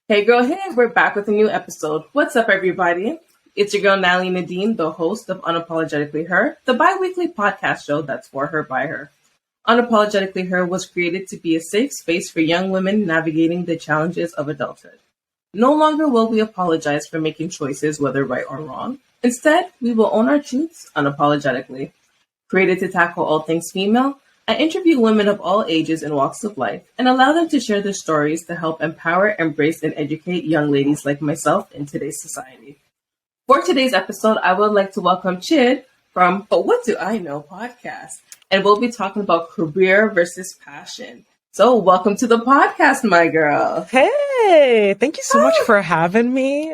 Hey girl, hey, we're back with a new episode. What's up, everybody? It's your girl, Natalie Nadeen, the host of Unapologetically Her, the bi-weekly podcast show that's for her, by her. Unapologetically Her was created to be a safe space for young women navigating the challenges of adulthood. No longer will we apologize for making choices, whether right or wrong. Instead, we will own our truths unapologetically. Created to tackle all things female, I interview women of all ages and walks of life and allow them to share their stories to help empower, embrace, and educate young ladies like myself in today's society. For today's episode, I would like to welcome Chid from But What Do I Know podcast, and we'll be talking about career versus passion. So welcome to the podcast, my girl. Hey, thank you so much for having me.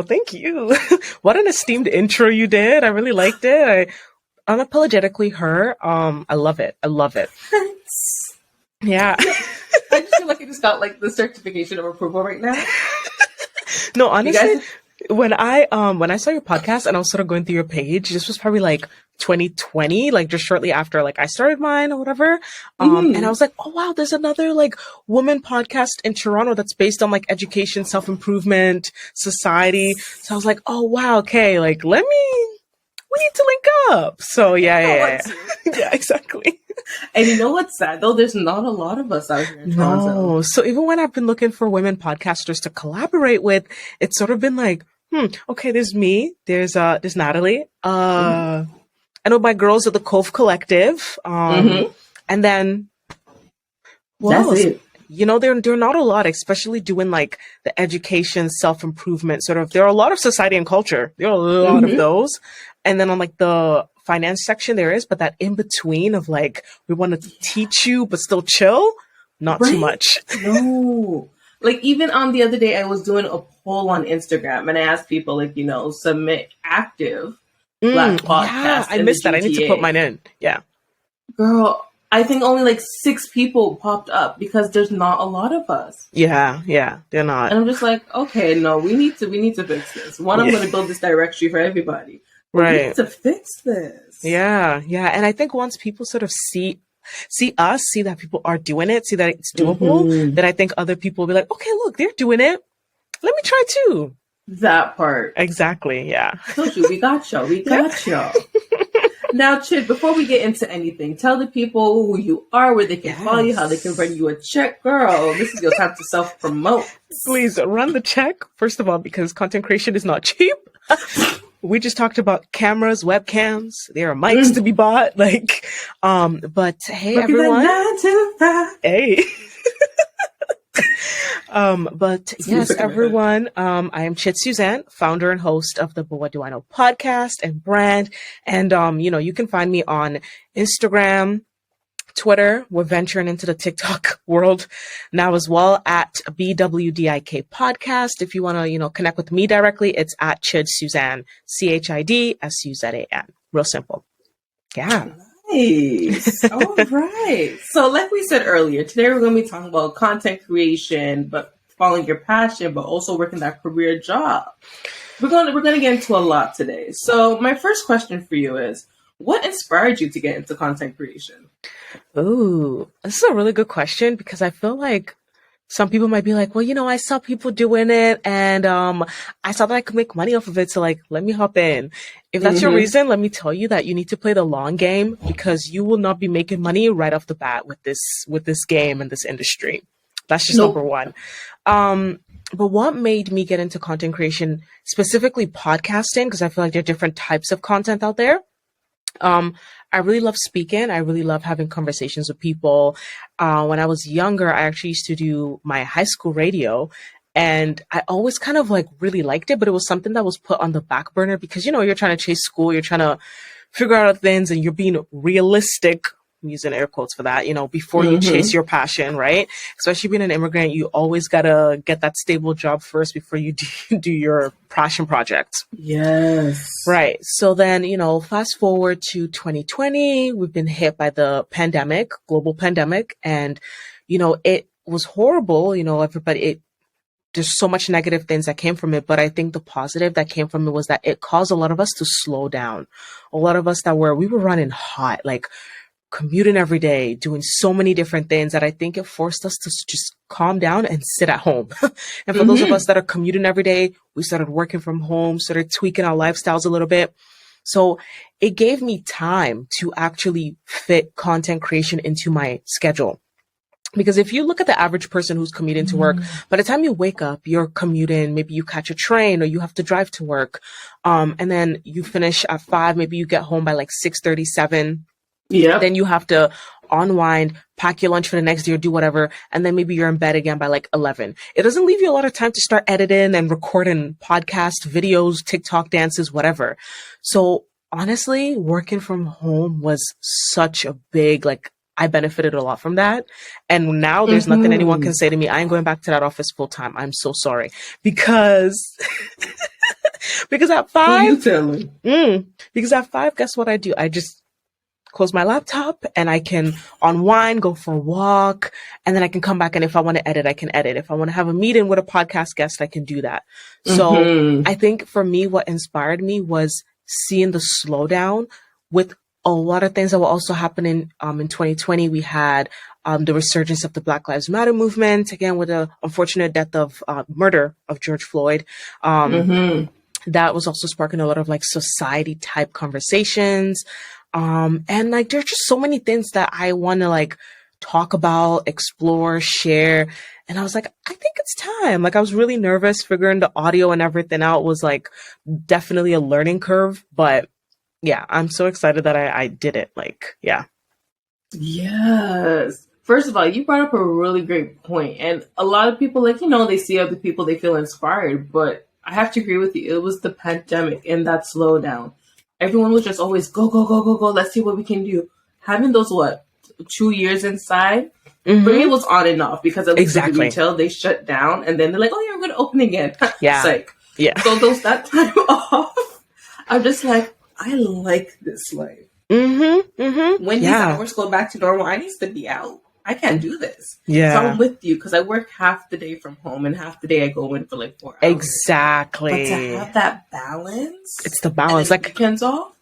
Thank you. What an esteemed intro you did. I really liked it. Unapologetically her. I love it. I love it. Thanks. Yeah. I just feel like I just got like the certification of approval right now. No, honestly, when I saw your podcast and I was sort of going through your page, this was probably like 2020, like just shortly after like I started mine or whatever. And I was like, oh wow, there's another like woman podcast in Toronto that's based on like education, self-improvement, society. So I was like, oh wow, okay, like we need to link up. So yeah, exactly. And you know what's sad though? There's not a lot of us out here in Toronto. No. So even when I've been looking for women podcasters to collaborate with, it's sort of been like, okay, there's me, there's Natalie. I know my girls at the Cove Collective. And then that's it. You know, there are not a lot, especially doing like the education, self-improvement sort of. There are a lot of society and culture. There are a lot of those. And then on like the finance section there is, but that in between of like, we want to teach you, but still chill. Not too much. No. Like even on the other day, I was doing a poll on Instagram and I asked people like, submit active Black podcasts. Yeah, I missed that. I need to put mine in. Yeah. Girl, I think only like 6 people popped up because there's not a lot of us. Yeah, they're not. And I'm just like, okay, no, we need to fix this. I'm going to build this directory for everybody. Right. We need to fix this. Yeah. And I think once people sort of see us, see that people are doing it, see that it's doable, then I think other people will be like, okay, look, they're doing it. Let me try too. That part. Exactly. Yeah. Told you, we got y'all. Now, Chid, before we get into anything, tell the people who you are, where they can follow you, how they can run you a check. Girl, this is your time to self-promote. Please run the check, first of all, because content creation is not cheap. We just talked about cameras, webcams. There are mics to be bought. Like, but hey, everyone. Hey. But yes, everyone, I am Chid Suzan, founder and host of the But What Do I Know podcast and brand. And, you can find me on Instagram, Twitter. We're venturing into the TikTok world now as well at BWDIK podcast. If you want to, connect with me directly, it's at Chid Suzan, ChidSuzan. Real simple. Yeah. Nice. All right. So like we said earlier, today we're going to be talking about content creation, but following your passion, but also working that career job. We're going to get into a lot today. So my first question for you is, what inspired you to get into content creation? Ooh, this is a really good question because I feel like some people might be like, well, I saw people doing it and I saw that I could make money off of it. So like, let me hop in. If that's your reason, let me tell you that you need to play the long game because you will not be making money right off the bat with this game and this industry. That's just number one. But what made me get into content creation, specifically podcasting, because I feel like there are different types of content out there. I really love speaking. I really love having conversations with people. When I was younger, I actually used to do my high school radio and I always kind of like really liked it, but it was something that was put on the back burner because, you're trying to chase school, you're trying to figure out things and you're being realistic. I'm using air quotes for that, before you chase your passion, right? Especially being an immigrant, you always got to get that stable job first before you do your passion project. Yes. Right. So then, fast forward to 2020, we've been hit by the pandemic, global pandemic. And, it was horrible. There's so much negative things that came from it. But I think the positive that came from it was that it caused a lot of us to slow down. A lot of us we were running hot, like commuting every day, doing so many different things that I think it forced us to just calm down and sit at home. And for those of us that are commuting every day, we started working from home, started tweaking our lifestyles a little bit. So it gave me time to actually fit content creation into my schedule. Because if you look at the average person who's commuting to work, by the time you wake up, you're commuting, maybe you catch a train or you have to drive to work. And then you finish at 5, maybe you get home by like 6:37. Yeah. Then you have to unwind, pack your lunch for the next day or do whatever. And then maybe you're in bed again by like 11. It doesn't leave you a lot of time to start editing and recording podcast videos, TikTok dances, whatever. So honestly, working from home was such a big, like, I benefited a lot from that. And now there's nothing anyone can say to me. I ain't going back to that office full time. I'm so sorry. Because at 5, Who you telling? Because at 5, guess what I do? I just close my laptop and I can unwind, go for a walk, and then I can come back. And if I want to edit, I can edit. If I want to have a meeting with a podcast guest, I can do that. So I think for me, what inspired me was seeing the slowdown with a lot of things that were also happening in 2020. We had the resurgence of the Black Lives Matter movement, again, with the unfortunate death of murder of George Floyd. That was also sparking a lot of like society type conversations. And like, there's just so many things that I want to like talk about, explore, share. And I was like, I think it's time. Like, I was really nervous figuring the audio and everything out was like definitely a learning curve, but yeah, I'm so excited that I did it. Like, yeah. Yes. First of all, you brought up a really great point. And a lot of people, like, they see other people, they feel inspired. But I have to agree with you. It was the pandemic and that slowdown. Everyone was just always go, go, go, go, go. Let's see what we can do. Having those, 2 years inside, for me, it was on and off because at least with the retail, they shut down. And then they're like, oh, yeah, we're going to open again. Yeah. It's like, yeah. So that time off, I'm just like, I like this life. When these hours go back to normal, I need to be out. I can't do this. Yeah. So I'm with you because I work half the day from home and half the day I go in for like 4 hours. Exactly. But to have that balance. It's the balance. And like weekends off.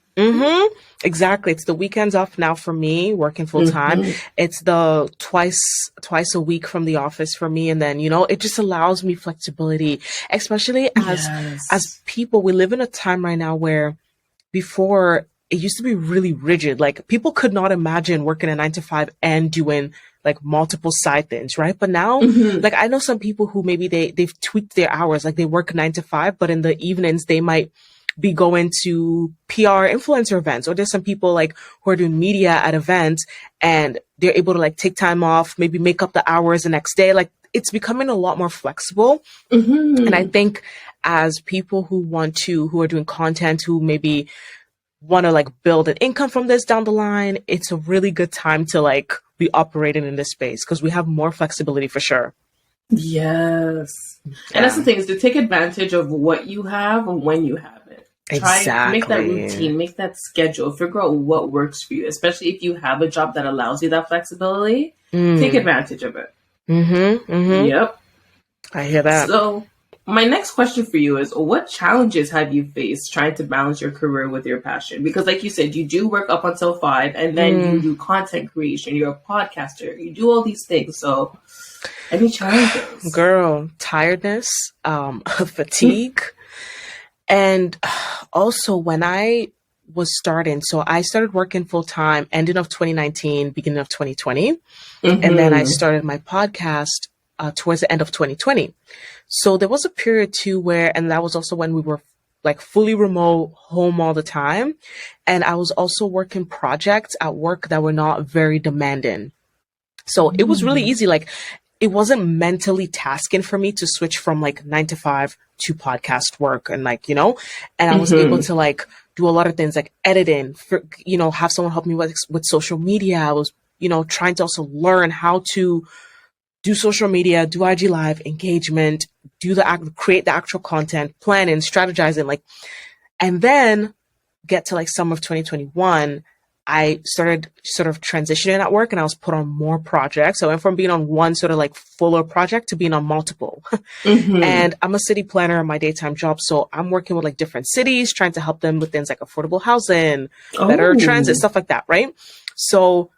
Exactly. It's the weekends off now for me, working full time. It's the twice a week from the office for me. And then, it just allows me flexibility, especially as people. We live in a time right now where before it used to be really rigid. Like, people could not imagine working a 9 to 5 and doing like multiple side things, right? But now, like, I know some people who maybe they've tweaked their hours, like they work 9 to 5, but in the evenings they might be going to PR influencer events, or there's some people like who are doing media at events and they're able to like take time off, maybe make up the hours the next day. Like, it's becoming a lot more flexible. And I think as people who are doing content, who maybe want to like build an income from this down the line, it's a really good time to like be operating in this space because we have more flexibility for sure. Yes. And that's the thing, is to take advantage of what you have and when you have it. Try make that routine, make that schedule, figure out what works for you, especially if you have a job that allows you that flexibility. Take advantage of it. Yep. I hear that. So my next question for you is, what challenges have you faced trying to balance your career with your passion? Because like you said, you do work up until 5 and then you do content creation, you're a podcaster, you do all these things. So any challenges? Girl, tiredness, fatigue. And also when I was starting, so I started working full time ending of 2019, beginning of 2020. And then I started my podcast towards the end of 2020. So there was a period too where, and that was also when we were like fully remote, home all the time. And I was also working projects at work that were not very demanding. So it was really easy. Like, it wasn't mentally tasking for me to switch from like 9 to 5 to podcast work and like, and I was able to like do a lot of things like editing, have someone help me with social media. I was, trying to also learn how to do social media, do IG live engagement, create the actual content, planning, strategizing, like, and then get to like summer of 2021. I started sort of transitioning at work and I was put on more projects. So I went from being on one sort of like fuller project to being on multiple. And I'm a city planner in my daytime job. So I'm working with like different cities, trying to help them with things like affordable housing, better transit, stuff like that. Right. So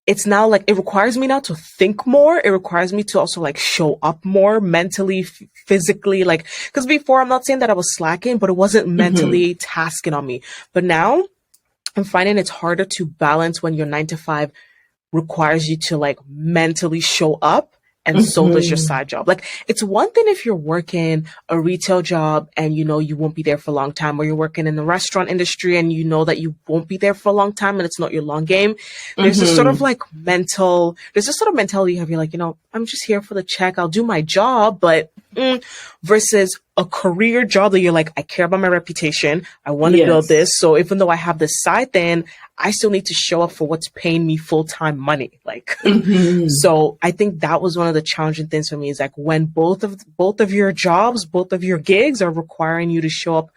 it's now like it requires me now to think more. It requires me to also like show up more mentally, physically, like, because before, I'm not saying that I was slacking, but it wasn't mentally tasking on me. But now I'm finding it's harder to balance when your 9 to 5 requires you to like mentally show up, and so does your side job. Like, it's one thing if you're working a retail job and you know you won't be there for a long time, or you're working in the restaurant industry and you know that you won't be there for a long time and it's not your long game. There's this sort of like there's this sort of mentality you have. You're like, I'm just here for the check. I'll do my job, but versus a career job that you're like, I care about my reputation. I want to build this. So even though I have this side thing, I still need to show up for what's paying me full-time money. Like, so I think that was one of the challenging things for me, is like when both of your jobs, both of your gigs are requiring you to show up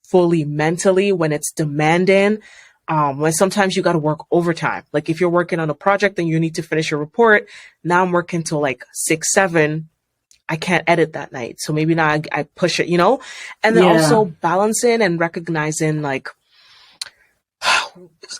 fully mentally, when it's demanding, when sometimes you got to work overtime. Like if you're working on a project and you need to finish your report, now I'm working till like 6, 7. I can't edit that night. So maybe now I push it, and then also balancing and recognizing, like,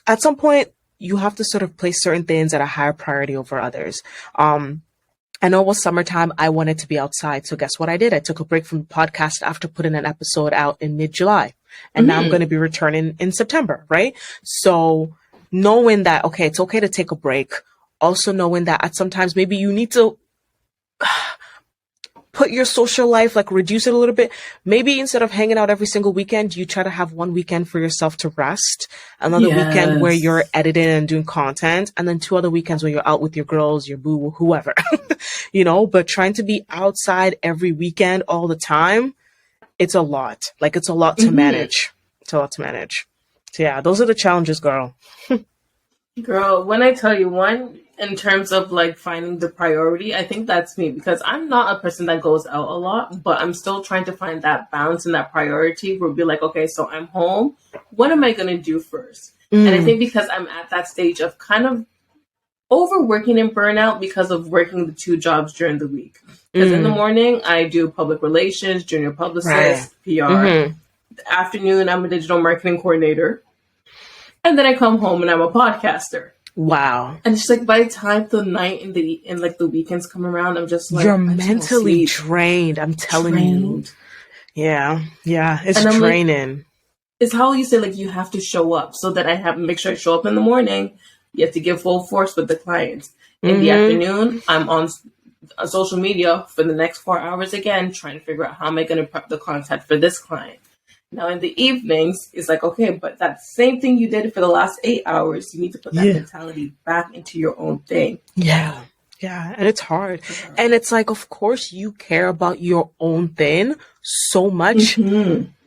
at some point you have to sort of place certain things at a higher priority over others. I know it was summertime. I wanted to be outside. So guess what I did? I took a break from the podcast after putting an episode out in mid-July. And now I'm going to be returning in September, right? So knowing that, okay, it's okay to take a break. Also knowing that at sometimes maybe you need to put your social life, like reduce it a little bit. Maybe instead of hanging out every single weekend, you try to have one weekend for yourself to rest, another weekend where you're editing and doing content, and then 2 other weekends where you're out with your girls, your boo, whoever, but trying to be outside every weekend all the time, it's a lot. Like, it's a lot to manage. It's a lot to manage. So yeah, those are the challenges, girl. Girl, when I tell you, one, in terms of like finding the priority, I think that's me, because I'm not a person that goes out a lot, but I'm still trying to find that balance and that priority where be like, okay, so I'm home. What am I going to do first? And I think because I'm at that stage of kind of overworking and burnout because of working the 2 jobs during the week. Because in the morning, I do public relations, junior publicist, PR. The afternoon, I'm a digital marketing coordinator. And then I come home and I'm a podcaster. Wow. And it's like by the time the night and like the weekends come around, I'm just like, you're mentally drained. I'm telling you. Yeah. It's draining. Like, it's how you say, like, you have to show up, so that make sure I show up in the morning. You have to give full force with the clients. In the afternoon, I'm on social media for the next 4 hours again, trying to figure out how am I going to prep the content for this client. Now in the evenings, it's like, okay, but that same thing you did for the last 8 hours, you need to put that mentality back into your own thing. Yeah. And it's hard. And it's like, of course you care about your own thing so much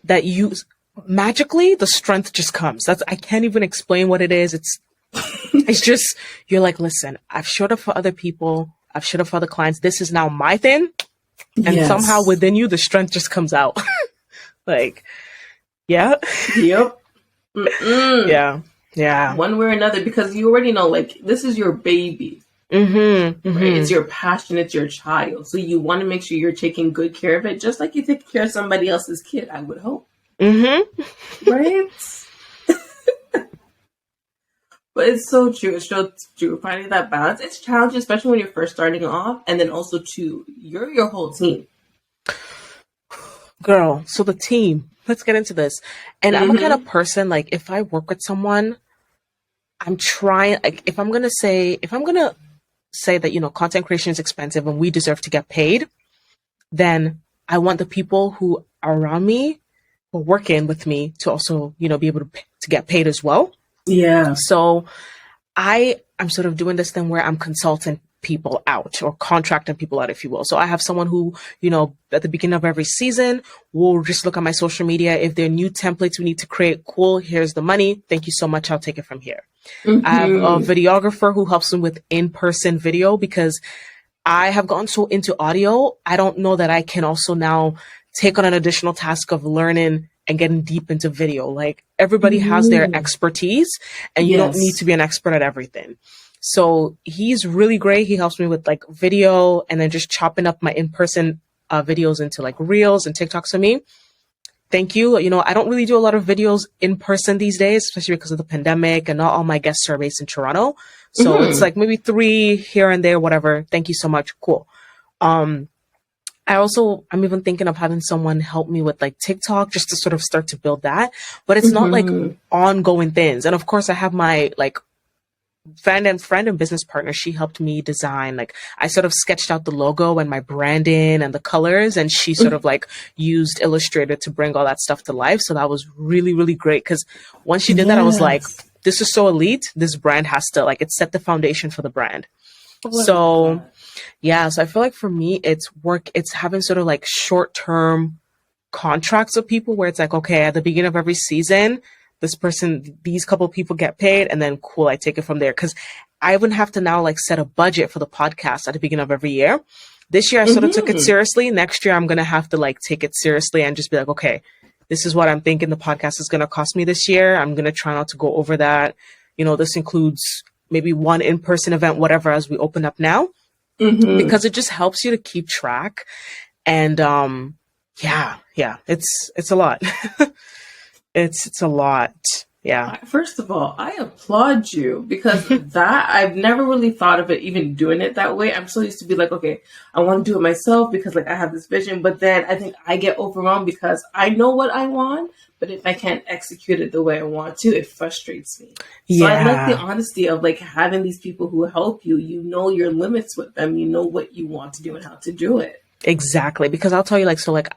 that you magically, the strength just comes. I can't even explain what it is. It's just, you're like, listen, I've showed up for other people. I've showed up for other clients. This is now my thing. And somehow within you, the strength just comes out. Like, yeah. Yep. Yeah. One way or another, because you already know, like, this is your baby. Right? It's your passion. It's your child. So you want to make sure you're taking good care of it, just like you take care of somebody else's kid, I would hope. Right? But it's so true. It's so true. Finding that balance, it's challenging, especially when you're first starting off. And then also, too, you're your whole team. Girl, so the team, let's get into this. And I'm a kind of person, like, if I work with someone, I'm trying, like, if I'm going to say that, content creation is expensive and we deserve to get paid, then I want the people who are around me or working with me to also, be able to get paid as well. Yeah. So I'm sort of doing this thing where I'm consulting people out, or contracting people out, if you will. So I have someone who, at the beginning of every season, will just look at my social media. If there are new templates we need to create, cool, here's the money. Thank you so much. I'll take it from here. I have a videographer who helps them with in-person video, because I have gotten so into audio. I don't know that I can also now take on an additional task of learning and getting deep into video. Like, everybody has their expertise, and you don't need to be an expert at everything. So he's really great. He helps me with like video, and then just chopping up my in-person videos into like reels and TikToks for me. Thank you. I don't really do a lot of videos in person these days, especially because of the pandemic, and not all my guests are based in Toronto. So it's like maybe 3 here and there, whatever. Thank you so much. Cool. I'm even thinking of having someone help me with like TikTok just to sort of start to build that, but it's not like ongoing things. And of course I have my like friend and business partner. She helped me design, like I sort of sketched out the logo and my branding and the colors, and she sort of like used Illustrator to bring all that stuff to life. So that was really, really great. Cause once she did that, I was like, this is so elite. This brand has to like, it set the foundation for the brand. So yeah, so I feel like for me, it's having sort of like short-term contracts with people where it's like, okay, at the beginning of every season, these couple people get paid, and then cool, I take it from there. Cause I wouldn't have to now like set a budget for the podcast at the beginning of every year. This year I sort of took it seriously. Next year I'm going to have to like take it seriously and just be like, okay, this is what I'm thinking the podcast is going to cost me this year. I'm going to try not to go over that. You know, this includes maybe one in-person event, whatever, as we open up now, because it just helps you to keep track. And, yeah, it's a lot. It's a lot. Yeah. First of all, I applaud you, because that I've never really thought of it, even doing it that way. I'm so used to be like, okay, I want to do it myself because like I have this vision, but then I think I get overwhelmed because I know what I want, but if I can't execute it the way I want to, it frustrates me. So I like the honesty of like having these people who help you. You know your limits with them. You know what you want to do and how to do it. Exactly. Because I'll tell you, like, so like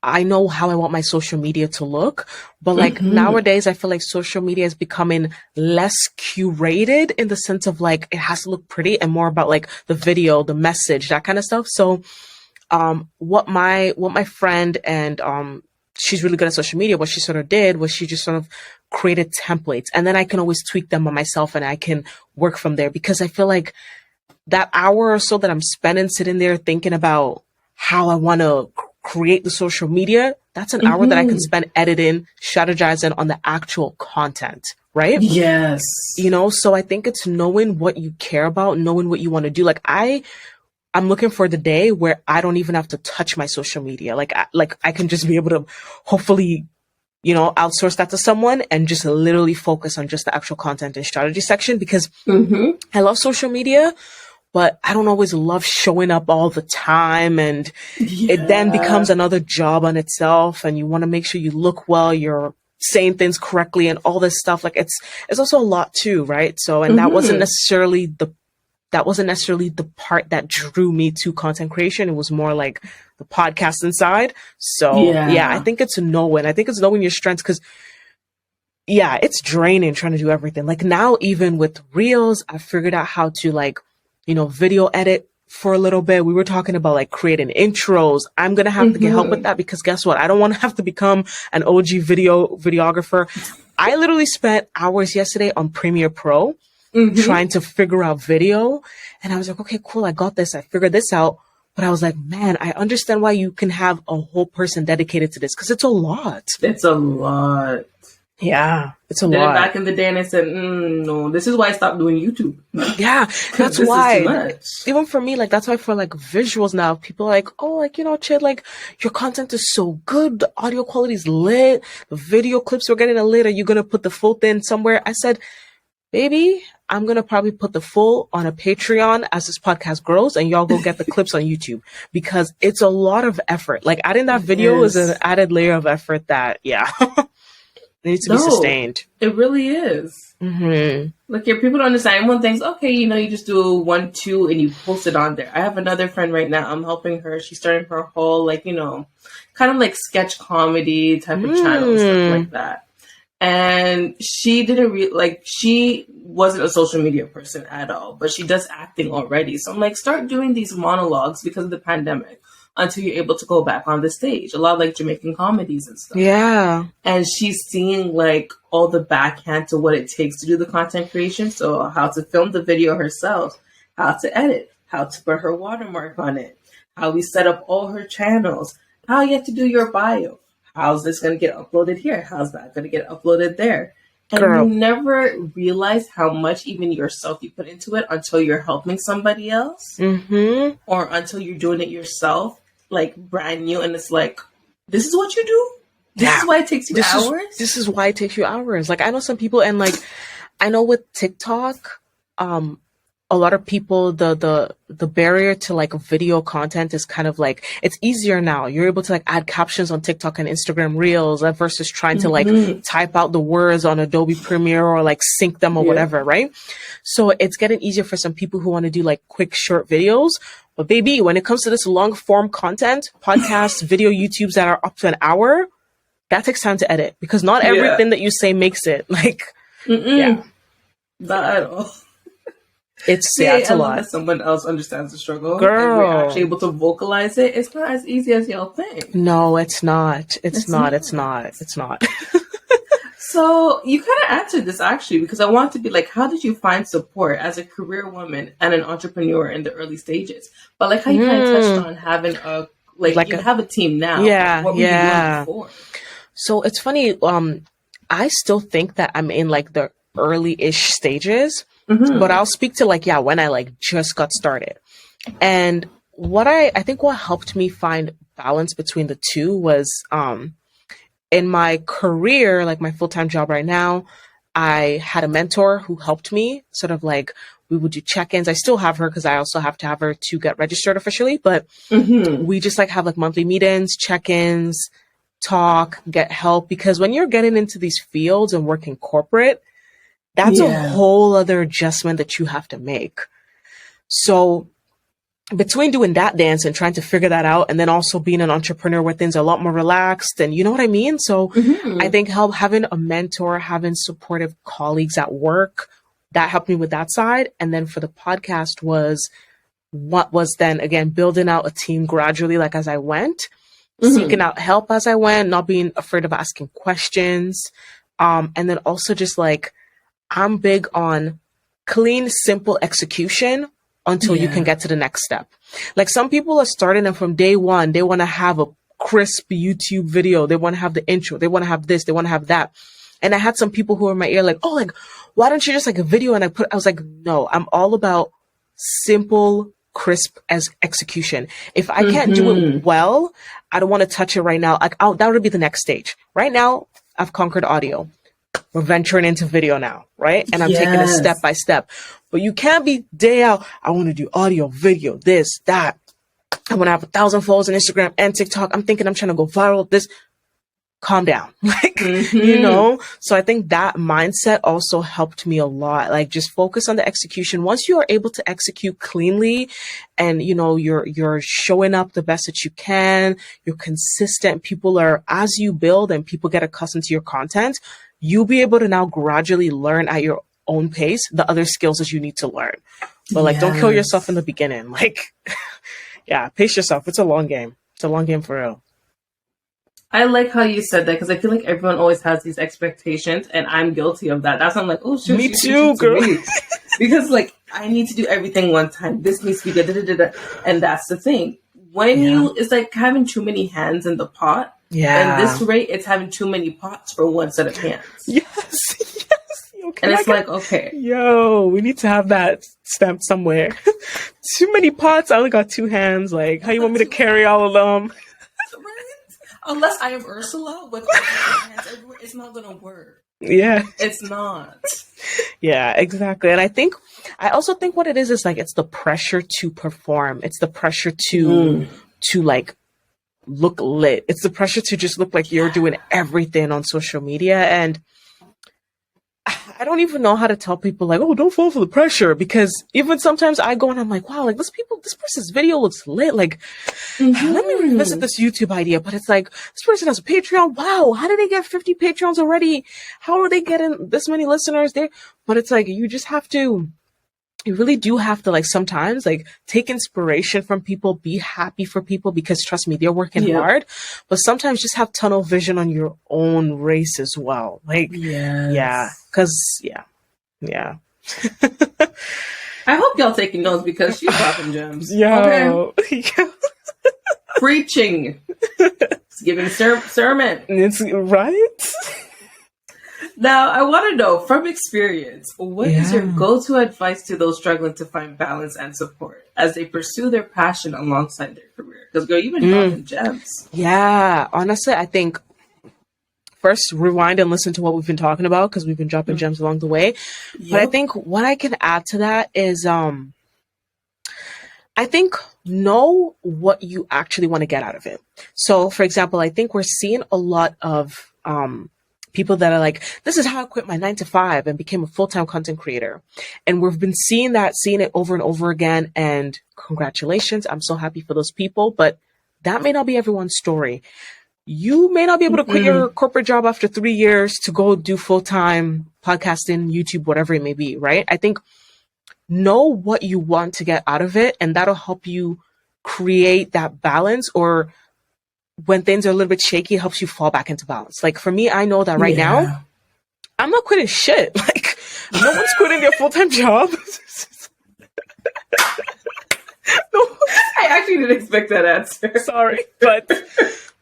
I know how I want my social media to look, but like nowadays I feel like social media is becoming less curated in the sense of like it has to look pretty and more about like the video, the message, that kind of stuff. So what my friend and she's really good at social media, what she sort of did was she just sort of created templates, and then I can always tweak them on myself and I can work from there, because I feel like that hour or so that I'm spending sitting there thinking about how I want to create the social media, that's an hour that I can spend editing, strategizing on the actual content, right? Yes. You know, so I think it's knowing what you care about, knowing what you want to do. Like I'm looking for the day where I don't even have to touch my social media. Like I can just be able to hopefully, you know, outsource that to someone and just literally focus on just the actual content and strategy section, because I love social media, but I don't always love showing up all the time, and it then becomes another job on itself, and you want to make sure you look well, you're saying things correctly and all this stuff. Like it's also a lot too, right? So, and that wasn't necessarily the part that drew me to content creation. It was more like the podcast inside. So yeah, I think it's knowing your strengths, because yeah, it's draining trying to do everything. Like now, even with Reels, I figured out how to like, you know, video edit for a little bit. We were talking about like creating intros. I'm going to have to get help with that, because guess what? I don't want to have to become an OG videographer. I literally spent hours yesterday on Premiere Pro trying to figure out video. And I was like, okay, cool. I got this. I figured this out. But I was like, man, I understand why you can have a whole person dedicated to this, because it's a lot. It's a lot. Yeah, it's a lot. Then back in the day, and I said, no, this is why I stopped doing YouTube. Yeah, that's why. Even for me, like, that's why for like visuals now, people are like, oh, like, you know, Chid, like, your content is so good. The audio quality is lit. The video clips we're getting are lit. Are you going to put the full thing somewhere? I said, baby, I'm going to probably put the full on a Patreon as this podcast grows, and y'all go get the clips on YouTube, because it's a lot of effort. Like, adding that video is an added layer of effort that, yeah. It needs to be sustained. It really is. Like, yeah, people don't understand. Everyone thinks, okay, you know, you just do 1, 2, and you post it on there. I have another friend right now. I'm helping her. She's starting her whole, like, you know, kind of like sketch comedy type of channel and stuff like that. And she didn't she wasn't a social media person at all, but she does acting already. So I'm like, start doing these monologues because of the pandemic, until you're able to go back on the stage. A lot of like Jamaican comedies and stuff. Yeah. And she's seeing like all the backhand to what it takes to do the content creation. So how to film the video herself, how to edit, how to put her watermark on it, how we set up all her channels, how you have to do your bio. How's this going to get uploaded here? How's that going to get uploaded there? And you never realize how much even yourself you put into it until you're helping somebody else, or until you're doing it yourself, like brand new. And it's like, this is what you do? This is why it takes you hours? This is why it takes you hours. Like, I know some people, and like, I know with TikTok, a lot of people, the barrier to like video content is kind of like, it's easier now. You're able to like add captions on TikTok and Instagram Reels versus trying to like type out the words on Adobe Premiere or like sync them or whatever, right? So it's getting easier for some people who want to do like quick short videos. But baby, when it comes to this long form content, podcasts, video, YouTubes that are up to an hour, that takes time to edit because not everything that you say makes it. Like, not at all. It's a lot. Unless someone else understands the struggle, girl, and we're actually able to vocalize it. It's not as easy as y'all think. No, it's not. It's not. So you kind of answered this actually, because I want to be like, how did you find support as a career woman and an entrepreneur in the early stages? But like how you kind of touched on having you have a team now. Yeah, what were you doing before? So it's funny. I still think that I'm in like the early-ish stages, but I'll speak to like, when I like just got started. And what I think what helped me find balance between the two was, in my career, like my full-time job right now, I had a mentor who helped me sort of like, we would do check-ins. I still have her because I also have to have her to get registered officially, but we just like have like monthly meetings, check-ins, talk, get help, because when you're getting into these fields and working corporate, that's a whole other adjustment that you have to make. So between doing that dance and trying to figure that out, and then also being an entrepreneur where things are a lot more relaxed, and you know what I mean? So I think having a mentor, having supportive colleagues at work, that helped me with that side. And then for the podcast was then again, building out a team gradually, like as I went, seeking out help as I went, not being afraid of asking questions. And then also just like, I'm big on clean, simple execution until you can get to the next step. Like some people are starting and from day one, they want to have a crisp YouTube video. They want to have the intro. They want to have this. They want to have that. And I had some people who were in my ear like, oh, like, why don't you just like a video? And I was like, no, I'm all about simple, crisp as execution. If I can't do it well, I don't want to touch it right now. Like that would be the next stage. Right now, I've conquered audio. We're venturing into video now, right? And I'm taking it step by step. But you can't be day out, I want to do audio, video, this, that. I want to have 1,000 followers on Instagram and TikTok. I'm thinking I'm trying to go viral. This, calm down. Like, you know? So I think that mindset also helped me a lot. Like just focus on the execution. Once you are able to execute cleanly and, you know, you're showing up the best that you can, you're consistent, people are, as you build and people get accustomed to your content, you'll be able to now gradually learn at your own pace the other skills that you need to learn. But like, don't kill yourself in the beginning. Like, pace yourself. It's a long game. It's a long game for real. I like how you said that because I feel like everyone always has these expectations, and I'm guilty of that. That's why I'm like, oh, shoot, me too, girl. Because like I need to do everything one time. This needs to be good, and that's the thing. When it's like having too many hands in the pot. Yeah. And this rate, it's having too many pots for one set of hands. Yes. Yo, and it's like, okay. Yo, we need to have that stamped somewhere. Too many pots. I only got 2 hands. Like, how you want me to carry all of them? Unless I am Ursula with all hands everywhere, it's not gonna work. Yeah. It's not. Yeah, exactly. And I also think what it is like, it's the pressure to perform. It's the pressure to like, look lit. It's the pressure to just look like you're doing everything on social media. And I don't even know how to tell people like, oh, don't fall for the pressure, because even sometimes I go and I'm like, wow, like this person's video looks lit. Like, let me revisit this YouTube idea. But it's like, this person has a Patreon. Wow. How did they get 50 Patreons already? How are they getting this many listeners there? But it's like, you really do have to like sometimes like take inspiration from people, be happy for people, because trust me, they're working hard, but sometimes just have tunnel vision on your own race as well. Like, I hope y'all taking notes because she's dropping gems. Yo. Okay? Preaching. It's giving sermon. It's right. Now, I want to know from experience, what is your go-to advice to those struggling to find balance and support as they pursue their passion alongside their career? Because, girl, you've been dropping gems. Yeah. Honestly, I think first rewind and listen to what we've been talking about, because we've been dropping gems along the way. Yep. But I think what I can add to that is, I think know what you actually want to get out of it. So, for example, I think we're seeing a lot of people that are like, this is how I quit my 9 to 5 and became a full-time content creator. And we've been seeing it over and over again. And congratulations, I'm so happy for those people. But that may not be everyone's story. You may not be able to quit your corporate job after 3 years to go do full-time podcasting, YouTube, whatever it may be, right? I think know what you want to get out of it, and that'll help you create that balance, or when things are a little bit shaky, it helps you fall back into balance. Like for me, I know that right now, I'm not quitting shit. Like no one's quitting their full-time job. No, I actually didn't expect that answer. Sorry, but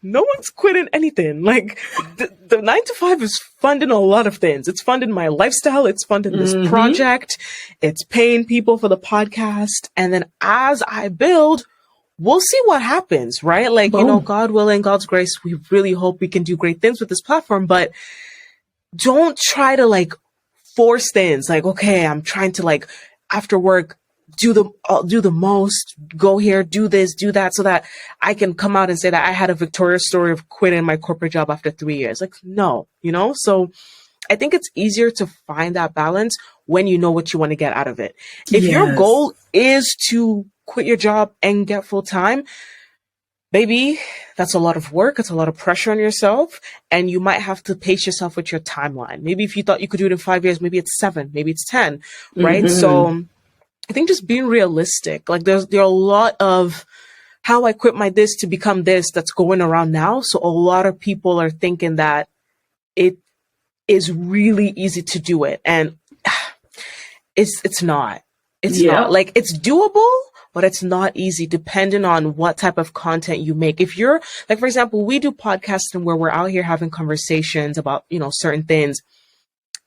no one's quitting anything. Like the 9 to 5 is funding a lot of things. It's funding my lifestyle. It's funding this project. It's paying people for the podcast. And then as I build, we'll see what happens, right? Like, you know, God willing, God's grace, we really hope we can do great things with this platform, but don't try to like force things. Like, okay, I'm trying to like after work, do the most, go here, do this, do that, so that I can come out and say that I had a victorious story of quitting my corporate job after 3 years. Like, no, you know? So I think it's easier to find that balance when you know what you want to get out of it. If your goal is to quit your job and get full time, baby, that's a lot of work. It's a lot of pressure on yourself. And you might have to pace yourself with your timeline. Maybe if you thought you could do it in 5 years, maybe it's 7, maybe it's 10, right? So I think just being realistic, like there are a lot of how I quit my this to become this that's going around now. So a lot of people are thinking that it is really easy to do it. And it's not. It's not. Like it's doable, but it's not easy depending on what type of content you make. If you're like, for example, we do podcasting where we're out here having conversations about, you know, certain things.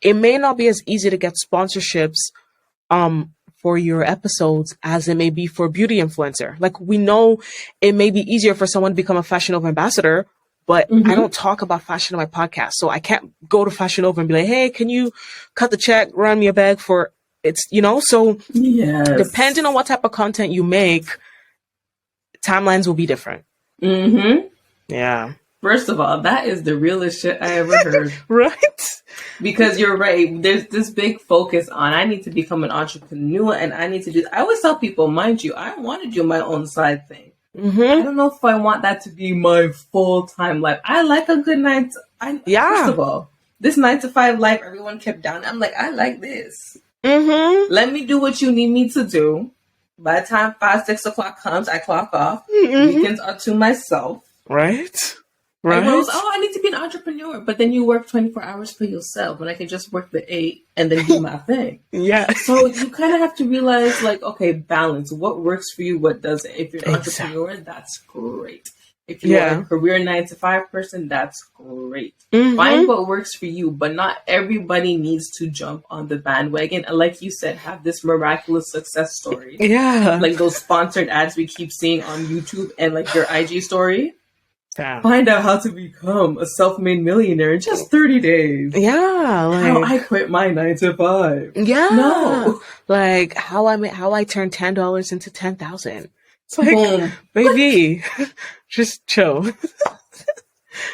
It may not be as easy to get sponsorships, for your episodes as it may be for a beauty influencer. Like we know it may be easier for someone to become a Fashion Nova ambassador, but I don't talk about fashion on my podcast. So I can't go to Fashion Nova and be like, hey, can you cut the check, run me a bag for it's, you know, so depending on what type of content you make, timelines will be different. Yeah. First of all, that is the realest shit I ever heard. Right? Because you're right. There's this big focus on, I need to become an entrepreneur and I need to do, I always tell people, mind you, I want to do my own side thing. I don't know if I want that to be my full-time life. I like a good first of all, this 9 to 5 life everyone kept down. I'm like, I like this. Let me do what you need me to do. By the time 5, 6 o'clock comes, I clock off. Weekends are to myself. Right? Right. Everyone goes, I need to be an entrepreneur. But then you work 24 hours for yourself when I can just work the 8 and then do my thing. So you kind of have to realize, like, okay, balance. What works for you? What doesn't? If you're an entrepreneur, that's great. If you are a career 9 to 5 person, that's great. Find what works for you. But not everybody needs to jump on the bandwagon. And like you said, have this miraculous success story. Like those sponsored ads we keep seeing on YouTube and like your IG story. Find out how to become a self-made millionaire in just 30 days. Like how I quit my 9 to 5. No. Like how I turned $10 into 10,000. It's like, baby, just chill.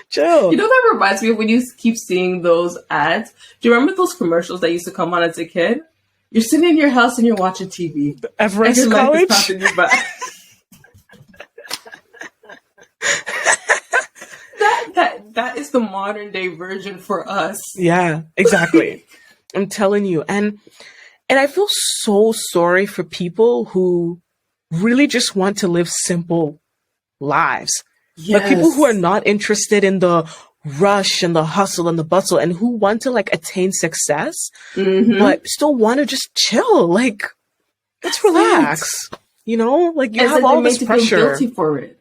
Chill. You know, that reminds me of when you keep seeing those ads. Do you remember those commercials that used to come on as a kid? You're sitting in your house and you're watching TV. Everest College? That is the modern day version for us. Yeah, exactly. I'm telling you. And I feel so sorry for people who really just want to live simple lives. Like people who are not interested in the rush and the hustle and the bustle and who want to like attain success, but still want to just chill. Like, let's relax. You know, like you have all this pressure. Feel guilty for it.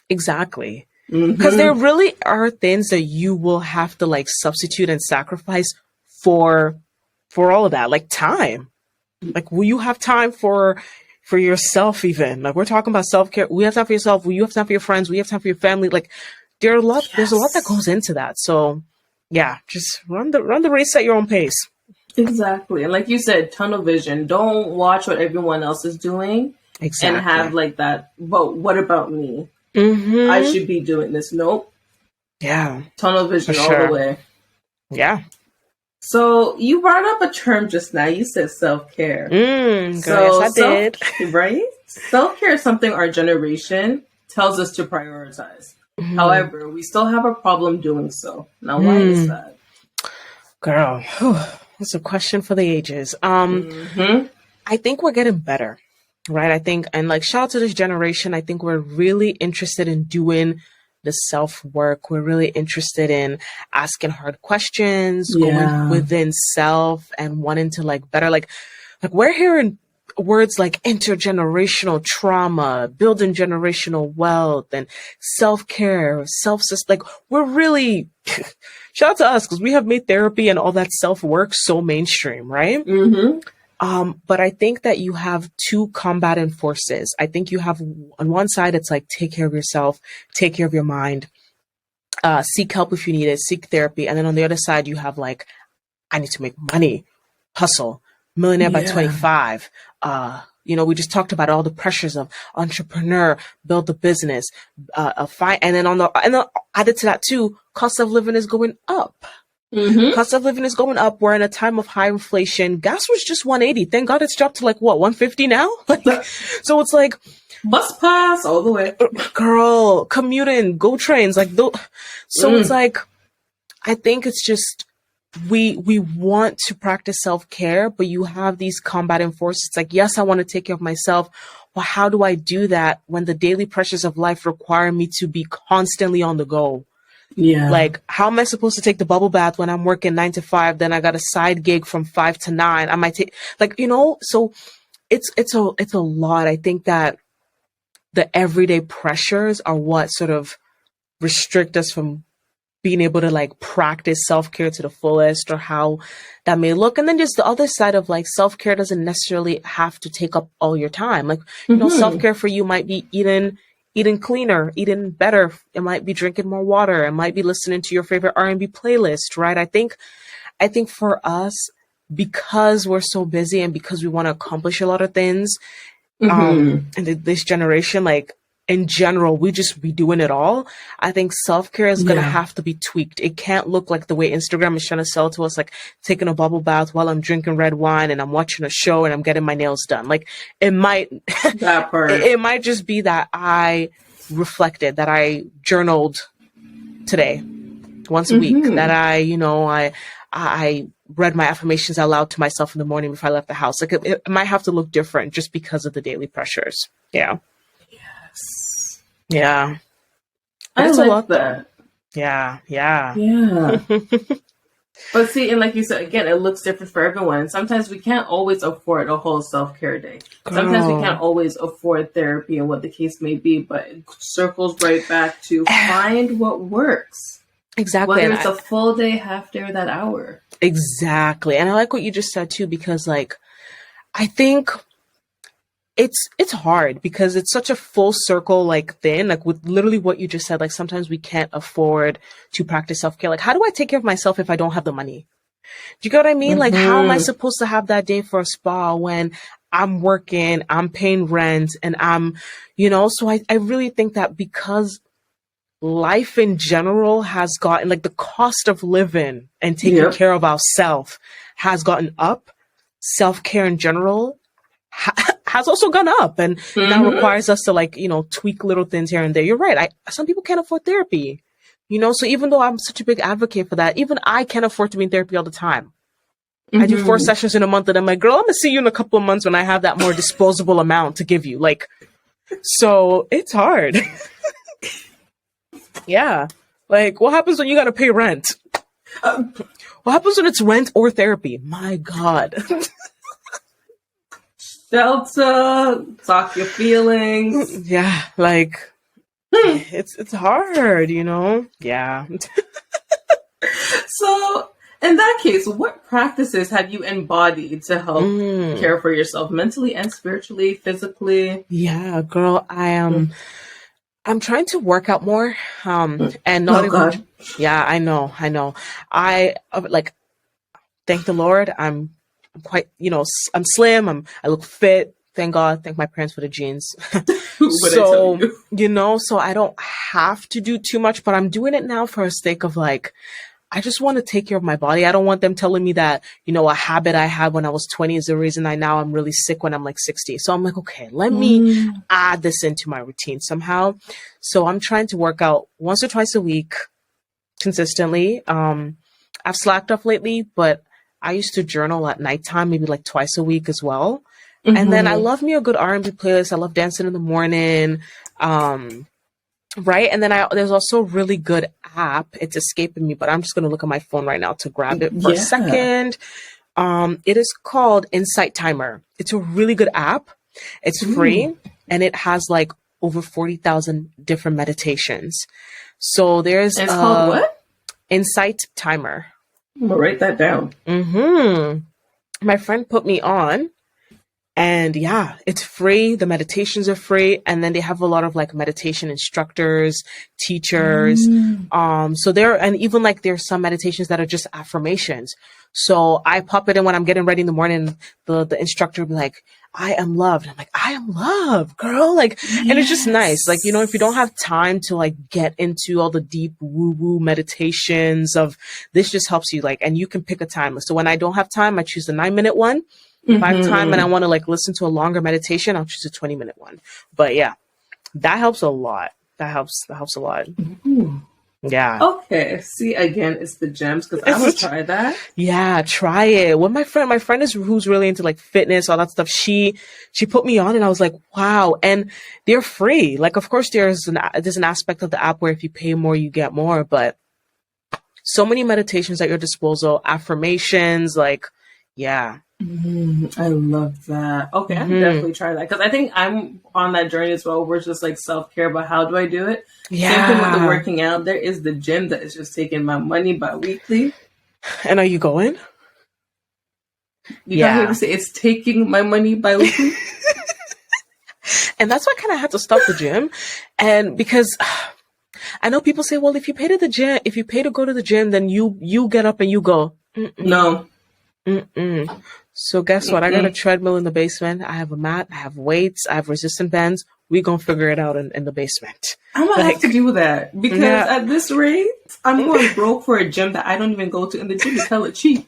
Exactly. Because there really are things that you will have to like substitute and sacrifice for all of that, like time. Like, will you have time for yourself even? Like, we're talking about self-care. We have time for yourself. Will you have time for your friends? Will you have time for your family? Like, there's a lot that goes into that. So Yeah, just run the race at your own pace. Exactly. And like you said, tunnel vision. Don't watch what everyone else is doing and have Exactly. like that, but what about me? I Mm-hmm. should be doing this. Nope. Yeah, Tunnel for vision all the sure. way. Yeah. So you brought up a term just now. You said self-care. Girl, yes, So I did. right? Self-care is something our generation tells us to prioritize. Mm. However, we still have a problem doing so. Now, why is Mm. that? Girl, that's a question for the ages. Mm-hmm. I think we're getting better, right? I think, and like, shout out to this generation. I think we're really interested in doing the self work. We're really interested in asking hard questions, going Yeah. within self, and wanting to like better, like we're hearing words like intergenerational trauma, building generational wealth, and self care, like we're really shout out to us because we have made therapy and all that self work so mainstream, right? Mm-hmm. But I think that you have two combatant forces. I think you have on one side, it's like take care of yourself, take care of your mind, seek help if you need it, seek therapy. And then on the other side, you have like, I need to make money, hustle, millionaire by Yeah. 25. We just talked about all the pressures of entrepreneur, build the business, and then added to that too, cost of living is going up. Mm-hmm. Cost of living is going up. We're in a time of high inflation. Gas was just 180. Thank God it's dropped to like what, 150 now? So it's like, Bus pass all the way. girl, commuting, go trains, so it's like, I think it's just we want to practice self-care, but you have these combating forces. It's like, yes, I want to take care of myself. Well, how do I do that when the daily pressures of life require me to be constantly on the go? Yeah. Like, how am I supposed to take the bubble bath when I'm working 9 to 5? Then I got a side gig from 5 to 9. I might take, so it's a lot. I think that the everyday pressures are what sort of restrict us from being able to like practice self-care to the fullest, or how that may look. And then just the other side of like self-care doesn't necessarily have to take up all your time. Like, self-care for you might be eating cleaner, eating better. It might be drinking more water. It might be listening to your favorite R&B playlist, right? I think for us, because we're so busy and because we want to accomplish a lot of things, and this generation, like in general, we just be doing it all. I think self-care is gonna have to be tweaked. It can't look like the way Instagram is trying to sell to us, like taking a bubble bath while I'm drinking red wine and I'm watching a show and I'm getting my nails done. Like, it might That part. it might just be that I reflected, that I journaled today once a week, that I read my affirmations out loud to myself in the morning before I left the house. Like, it might have to look different just because of the daily pressures. Yeah. Yes. Yeah. I It's a like lot though. that. Yeah. Yeah. Yeah. But see, and like you said, again, it looks different for everyone. Sometimes we can't always afford a whole self-care day. Sometimes we can't always afford therapy and what the case may be, but it circles right back to find what works. Exactly. Whether it's a full day, half day, or that hour. Exactly. And I like what you just said too, because like, I think it's hard because it's such a full circle like thing, like with literally what you just said. Like, sometimes we can't afford to practice self-care. Like, how do I take care of myself if I don't have the money? Do you get what I mean? Like, how am I supposed to have that day for a spa when I'm working, I'm paying rent, and so I really think that because life in general has gotten, like, the cost of living and taking care of ourselves has gotten up, self-care in general has also gone up, and now requires us to like, tweak little things here and there. You're right. Some people can't afford therapy, so even though I'm such a big advocate for that, even I can't afford to be in therapy all the time. I do 4 sessions in a month and I'm like, girl, I'm gonna see you in a couple of months when I have that more disposable amount to give you. Like, so it's hard. Yeah. Like, what happens when you gotta pay rent? What happens when it's rent or therapy? My God. Shelter, talk your feelings. Yeah, like, it's hard, Yeah. So, in that case, what practices have you embodied to help care for yourself mentally and spiritually, physically? Yeah, girl, I am. I'm trying to work out more. And not Oh even, God. yeah, I know. I like, thank the Lord. I'm quite, I'm slim. I look fit. Thank God. Thank my parents for the genes. Who would I tell So, you? so I don't have to do too much, but I'm doing it now for a sake of like, I just want to take care of my body. I don't want them telling me that, a habit I had when I was 20 is the reason I'm really sick when I'm like 60. So I'm like, okay, let me Mm. add this into my routine somehow. So I'm trying to work out once or twice a week consistently. I've slacked off lately, but I used to journal at nighttime, maybe like twice a week as well. And then I Mm-hmm. love me a good R&B playlist. I love dancing in the morning. Right. And then there's also a really good app. It's escaping me, but I'm just going to look at my phone right now to grab it for a Yeah. second. It is called Insight Timer. It's a really good app. It's Ooh. free and it has like over 40,000 different meditations. So there's And it's called a what? Insight Timer. I'm gonna write that down. Hmm. My friend put me on. And yeah, it's free. The meditations are free. And then they have a lot of like meditation instructors, teachers. Mm. So and even like there's some meditations that are just affirmations. So I pop it in when I'm getting ready in the morning. The instructor will be like, I am loved. I'm like, I am loved, girl. Like, and it's just nice. Like, if you don't Yes. have time to like get into all the deep woo woo meditations this just helps you like, and you can pick a time. So when I don't have time, I choose the 9-minute one. If I have time and I Mm-hmm. want to like listen to a longer meditation, I'll choose a 20-minute one. But yeah, that helps a lot. That helps a lot. Ooh. Yeah. Okay. See, again, it's the gems because I'm gonna try that. Yeah, try it. When my friend is who's really into like fitness, all that stuff, she put me on and I was like, wow. And they're free. Like, of course, there's an aspect of the app where if you pay more, you get more, but so many meditations at your disposal, affirmations, like, yeah. I love that. Okay, I can Hmm. definitely try that because I think I'm on that journey as well, where it's just like self care. But how do I do it? Same thing with the Yeah. working out. There is the gym that is just taking my money bi-weekly. And are you going? You got me to Yeah. say it's taking my money bi-weekly. And that's why I kind of had to stop the gym. And because I know people say, well, if you pay to go to the gym, then you get up and you go. Mm-mm, No. mm-mm. So guess what? I got a Mm-mm. treadmill in the basement. I have a mat. I have weights. I have resistant bands. We gonna figure it out in the basement. I'm gonna have to Like, do that because yeah. at this rate, I'm going broke for a gym that I don't even go to, and the gym is hella cheap.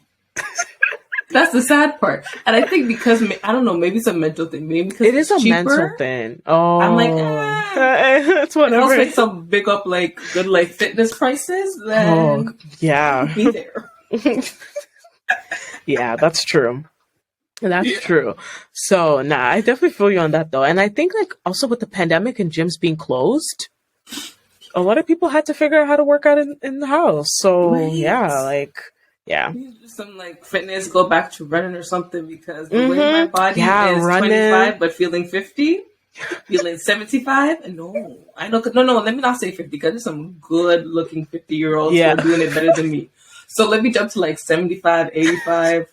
That's the sad part. And I think because I don't know, maybe it's a mental thing. Maybe because It is it's a mental cheaper. thing. I'm like, Oh, ah. it's If else whatever. like some big up like good like fitness prices, Oh, then I yeah. would be there. Yeah, that's true. That's Yeah. true. So, nah, I definitely feel you on that though. And I think like also with the pandemic and gyms being closed, a lot of people had to figure out how to work out in the house. So, Right. yeah, like, yeah. You do some like fitness, go back to running or something because the way my body Yeah, is running. 25 but feeling 50, feeling 75. No, I know. No, let me not say 50 because there's some good looking 50-year-olds who are Yeah. doing it better than me. So let me jump to like 75, 85.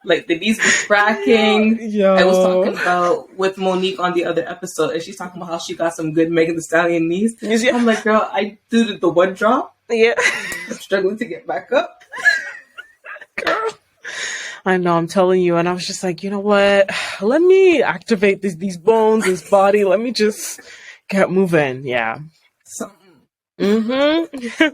Like the knees be cracking. I was Yo. talking about with Monique on the other episode, and she's talking about how she got some good Megan Thee Stallion knees. Yeah. I'm like, girl, I did the one drop. Yeah. I'm struggling to get back up. Girl. I know, I'm telling you. And I was just like, you know what? Let me activate these bones, this body. Let me just get moving. Yeah. Something. Mm-hmm.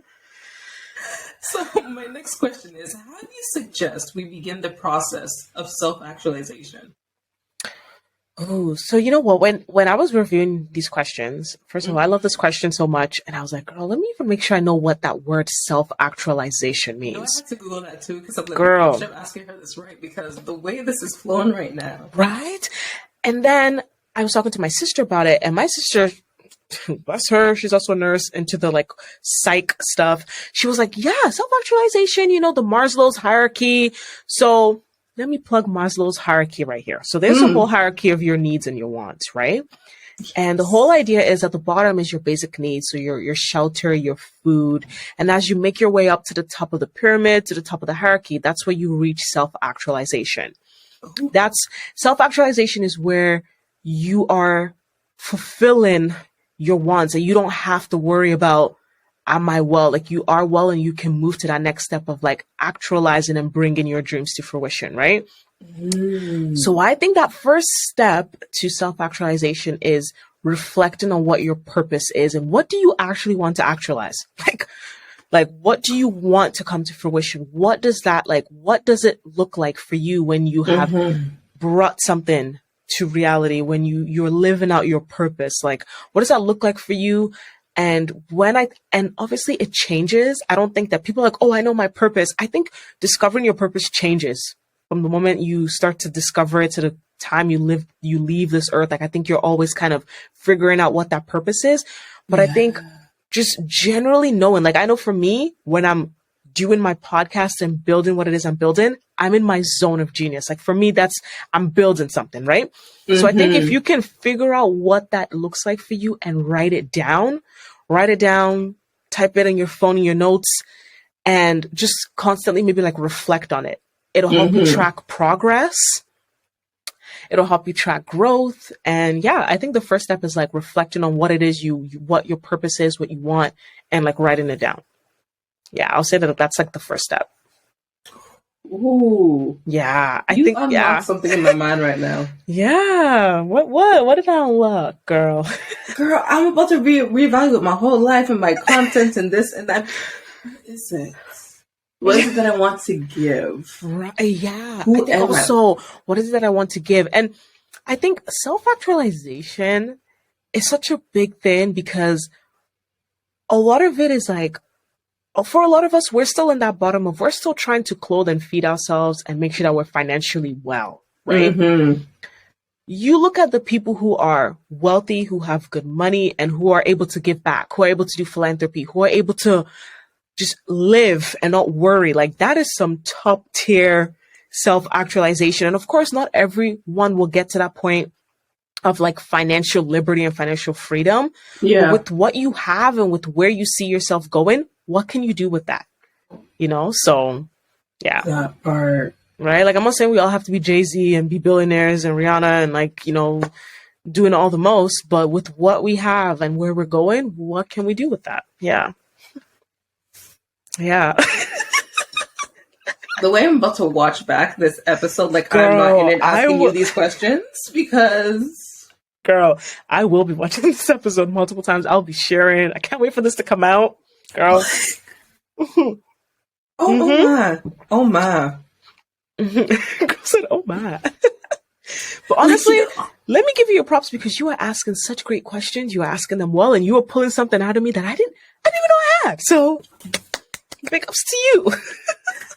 So my next question is, how do you suggest we begin the process of self-actualization? Oh, so you know what? When I was reviewing these questions, first of all, I love this question so much, and I was like, girl, let me even make sure I know what that word self-actualization You know, I means. had to Google that too because I'm like, oh my gosh, Girl, I'm asking her this right because the way this is flowing right now. right? And then I was talking to my sister about it, and my sister, bless her, she's also a nurse into the like psych stuff. She was like, yeah, self-actualization, the Maslow's hierarchy. So let me plug Maslow's hierarchy right here. So there's a whole Mm. hierarchy of your needs and your wants, right? And the whole idea is at the bottom is your basic needs. So your shelter, your food. And as you make your way up to the top of the pyramid, to the top of the hierarchy, that's where you reach self-actualization. That's self-actualization is where you are fulfilling your wants, and you don't have to worry about, am I well? Like, you are well, and you can move to that next step of like actualizing and bringing your dreams to fruition, right? So I think that first step to self-actualization is reflecting on what your purpose is and what do you actually want to actualize? Like what do you want to come to fruition? What does it look like for you when you have brought something to reality, when you're living out your purpose? Like, what does that look like for you? And and obviously it changes. I don't think that people are like, oh, I know my purpose. I think discovering your purpose changes from the moment you start to discover it to the time you leave this earth. Like, I think you're always kind of figuring out what that purpose is. But I think just generally knowing, like, I know for me, when I'm doing my podcast and building what it is I'm building, I'm in my zone of genius. Like, for me, I'm building something, right? So I think if you can figure out what that looks like for you and write it down, type it in your phone, in your notes, and just constantly maybe like reflect on it. It'll help you track progress. It'll help you track growth. And yeah, I think the first step is like reflecting on what it is what your purpose is, what you want, and like writing it down. Yeah, I'll say that that's like the first step. Ooh. Yeah. You unlocked something in my mind right now. Yeah. What did I unlock, girl? Girl, I'm about to reevaluate my whole life and my content and this and that. What is it? What is it that I want to give? Right. Yeah. What is it that I want to give? And I think self-actualization is such a big thing because a lot of it is like, for a lot of us, we're still in that bottom of, we're still trying to clothe and feed ourselves and make sure that we're financially well, right? You look at the people who are wealthy, who have good money, and who are able to give back, who are able to do philanthropy, who are able to just live and not worry. Like, that is some top tier self-actualization. And of course, not everyone will get to that point of like financial liberty and financial freedom. Yeah. But with what you have and with where you see yourself going, what can you do with that? You know? So yeah. That part. Right? Like, I'm not saying we all have to be Jay-Z and be billionaires and Rihanna and like, you know, doing all the most, but with what we have and where we're going, what can we do with that? Yeah. Yeah. The way I'm about to watch back this episode, like, girl, I'm not in it asking you these questions because... Girl, I will be watching this episode multiple times. I'll be sharing. I can't wait for this to come out. Girl. Oh my. Oh my. Girl said, oh my. But honestly, let me give you your props because you are asking such great questions. You are asking them well, and you are pulling something out of me that I didn't even know I had. So, big ups to you.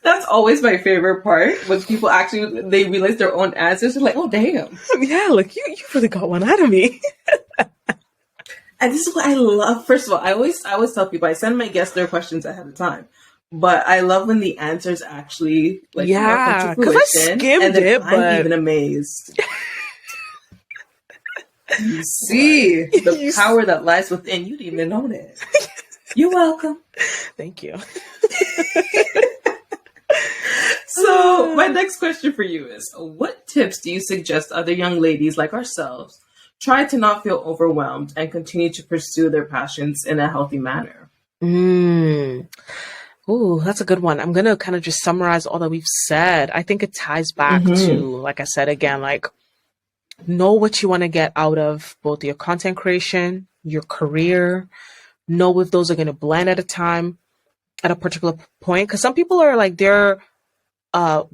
That's always my favorite part, when people actually, they realize their own answers. They're like, oh, damn. Yeah, look, you really got one out of me. And this is what I love. First of all, I always tell people, I send my guests their questions ahead of time. But I love when the answers actually, like, yeah, because I skimmed it, but I'm even amazed. You see the power that lies within. You didn't even know that. You're welcome. Thank you. So my next question for you is, what tips do you suggest other young ladies like ourselves try to not feel overwhelmed and continue to pursue their passions in a healthy manner? Ooh, that's a good one. I'm going to kind of just summarize all that we've said. I think it ties back to, like I said, again, like, know what you want to get out of both your content creation, your career. Know if those are going to blend at a particular point. Because some people are like, their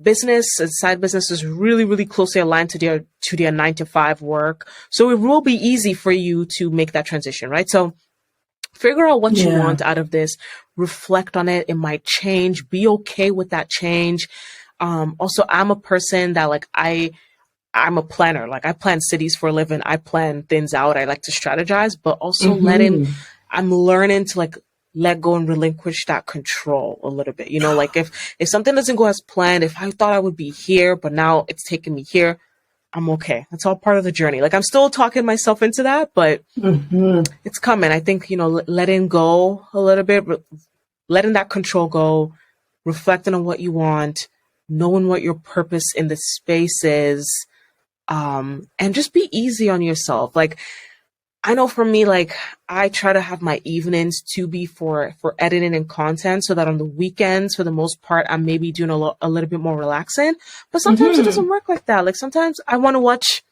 business and side business is really, really closely aligned to their 9-to-5 work. So it will be easy for you to make that transition, right? So figure out what you want out of this. Reflect on it. It might change. Be okay with that change. Also, I'm a person that, like, I'm a planner. Like, I plan cities for a living. I plan things out. I like to strategize, but also I'm learning to, like, let go and relinquish that control a little bit. You know, like, if something doesn't go as planned, if I thought I would be here, but now it's taking me here, I'm okay. That's all part of the journey. Like, I'm still talking myself into that, but it's coming. I think, you know, letting go a little bit, letting that control go, reflecting on what you want, knowing what your purpose in this space is, and just be easy on yourself. Like, I know for me, like, I try to have my evenings to be for editing and content, so that on the weekends, for the most part, I'm maybe doing a little bit more relaxing. But sometimes it doesn't work like that. Like, sometimes I want to watch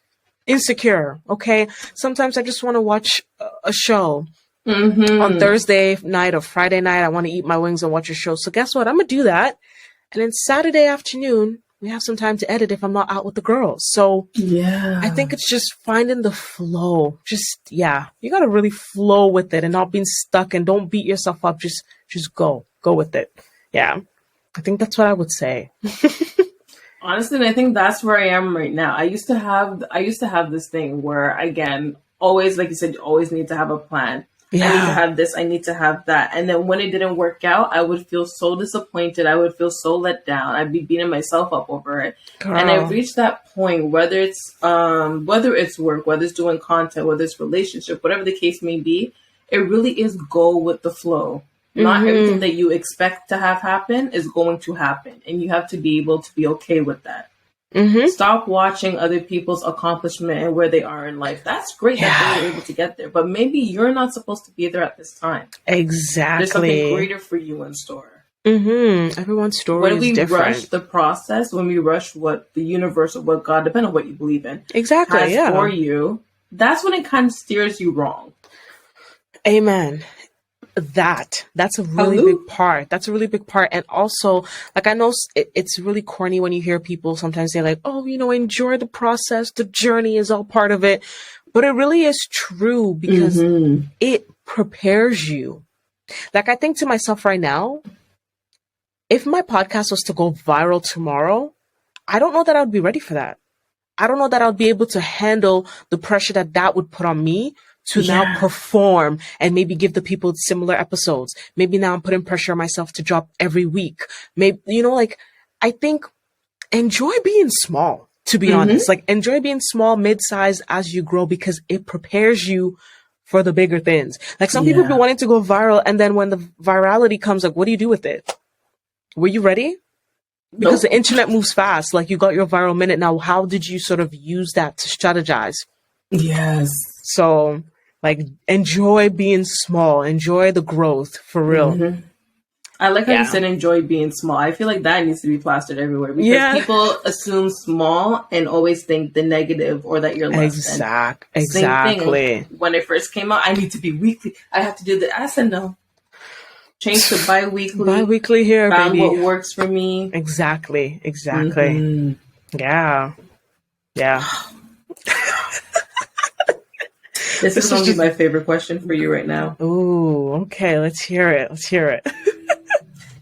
Insecure. Okay. Sometimes I just want to watch a show. On Thursday night or Friday night, I want to eat my wings and watch a show. So guess what? I'm gonna do that. And then Saturday afternoon, we have some time to edit if I'm not out with the girls. So Yeah. I think it's just finding the flow. Just, yeah, you got to really flow with it and not being stuck, and don't beat yourself up. Just go with it. Yeah. I think that's what I would say. Honestly, I think that's where I am right now. I used to have this thing where, again, always, like you said, you always need to have a plan. Yeah. I need to have this, I need to have that. And then when it didn't work out, I would feel so disappointed. I would feel so let down. I'd be beating myself up over it. Girl. And I've reached that point, whether it's work, whether it's doing content, whether it's relationship, whatever the case may be, it really is go with the flow. Not everything that you expect to have happen is going to happen. And you have to be able to be okay with that. Stop watching other people's accomplishment and where they are in life. That's great that they were able to get there, but maybe you're not supposed to be there at this time. Exactly. There's something greater for you in store. Everyone's story is different. When we rush the process, when we rush what the universe or what God, depending on what you believe in, exactly, has for you, that's when it kind of steers you wrong. Amen. That's a really big part. That's a really big part. And also, like, I know it's really corny when you hear people sometimes say, like, oh, enjoy the process. The journey is all part of it. But it really is true, because it prepares you. Like, I think to myself right now, if my podcast was to go viral tomorrow, I don't know that I would be ready for that. I don't know that I would be able to handle the pressure that would put on me to now perform and maybe give the people similar episodes. Maybe now I'm putting pressure on myself to drop every week. Maybe, I think enjoy being small, to be honest. Like, enjoy being small, mid-size as you grow, because it prepares you for the bigger things. Like, some people be wanting to go viral, and then when the virality comes, like, what do you do with it? Were you ready? Because the internet moves fast. Like, you got your viral minute. Now, how did you sort of use that to strategize? Yes. So, like, enjoy being small. Enjoy the growth, for real. I like how you said enjoy being small. I feel like that needs to be plastered everywhere, because people assume small and always think the negative, or that you're less than. Exactly. Same thing. When it first came out, I need to be weekly. I have to do the. I said no. Change to bi-weekly. Bi-weekly here, found baby. What works for me. Exactly. Yeah. This is going to be my favorite question for you right now. Ooh, okay. Let's hear it.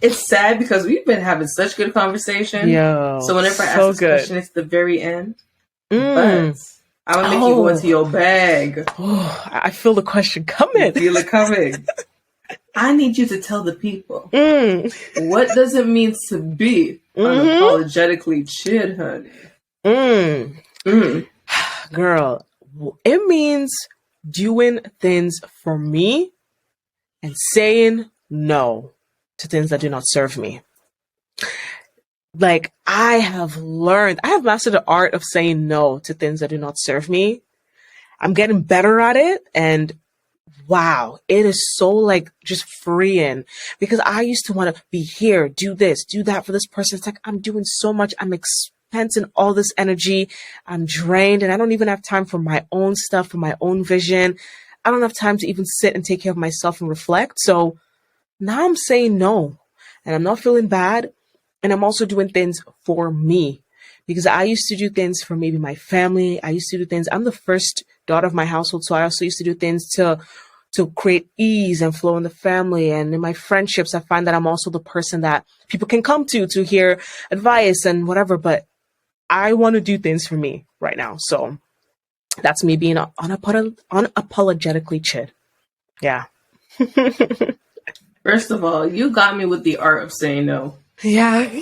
It's sad because we've been having such good conversation. So whenever I ask this question, it's the very end. But I'm going to make you go into your bag. Oh, I feel the question coming. Feel it coming. I need you to tell the people, what does it mean to be unapologetically Chid, honey? Girl, it means doing things for me and saying no to things that do not serve me. Like, I have mastered the art of saying no to things that do not serve me. I'm getting better at it, and wow, it is so, like, just freeing, because I used to want to be here, do this, do that for this person. It's like, I'm doing so much. I'm expensing all this energy. I'm drained, and I don't even have time for my own stuff, for my own vision. I don't have time to even sit and take care of myself and reflect. So now I'm saying no, and I'm not feeling bad. And I'm also doing things for me, because I used to do things for maybe my family. I used to do things. I'm the first daughter of my household, so I also used to do things to create ease and flow in the family. And in my friendships, I find that I'm also the person that people can come to hear advice and whatever. But I want to do things for me right now. So that's me being unapologetically Chid. Yeah. First of all, you got me with the art of saying no. Yeah.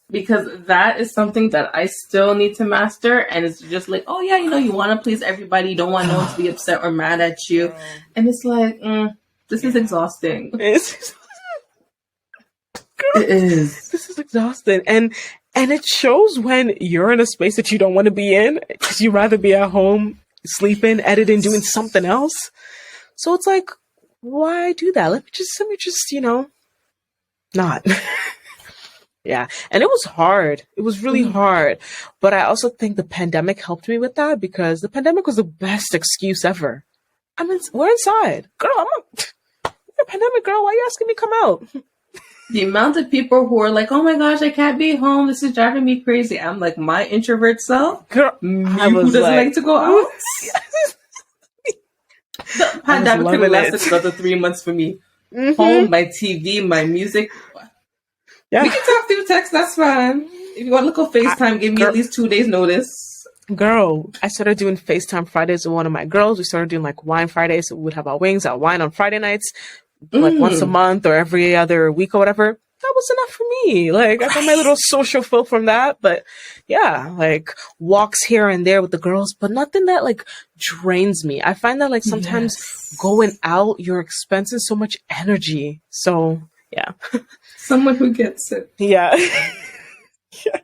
Because that is something that I still need to master. And it's just like, oh yeah, you want to please everybody. You don't want no one to be upset or mad at you. And it's like, this is exhausting. It is. This is exhausting. And it shows when you're in a space that you don't want to be in, because you rather be at home sleeping, editing, doing something else. So it's like, why do that? Let me just, not. Yeah. And it was hard. It was really hard. But I also think the pandemic helped me with that because the pandemic was the best excuse ever. We're inside. Girl, I'm a pandemic girl. Why are you asking me to come out? The amount of people who are like, oh my gosh, I can't be home. This is driving me crazy. I'm like, my introvert self, girl, I was who doesn't like to go out. The pandemic could have lasted another 3 months for me. Home, my TV, my music. Yeah. We can talk through text, that's fine. If you want to look on FaceTime, give me at least 2 days notice. Girl, I started doing FaceTime Fridays with one of my girls. We started doing like wine Fridays. So we would have our wings, our wine on Friday nights, like once a month or every other week or whatever. That was enough for me. Like, I got my little social fill from that. But yeah, like walks here and there with the girls, but nothing that like drains me. I find that like sometimes going out, you're expending so much energy. So yeah. Someone who gets it. Yeah. Yeah.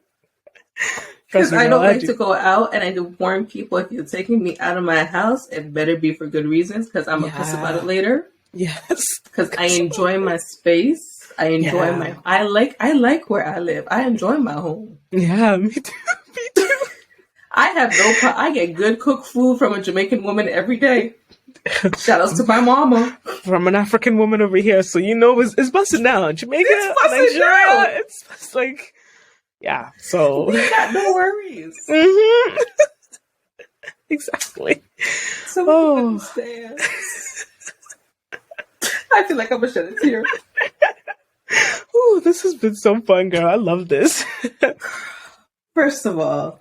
Because I don't like to go out, and I do warn people, if you're taking me out of my house, it better be for good reasons, because I'm gonna piss about it later. Yes. Because I enjoy my space. I enjoy I like where I live. I enjoy my home. Yeah, me too. Me too. I have I get good cooked food from a Jamaican woman every day. Shout outs to my mama. From an African woman over here, so it's busting down. Jamaica, Nigeria, it's like, yeah. So we got no worries. Exactly. So we understand. I feel like I'm gonna shed a tear. Ooh, this has been so fun, girl. I love this. First of all,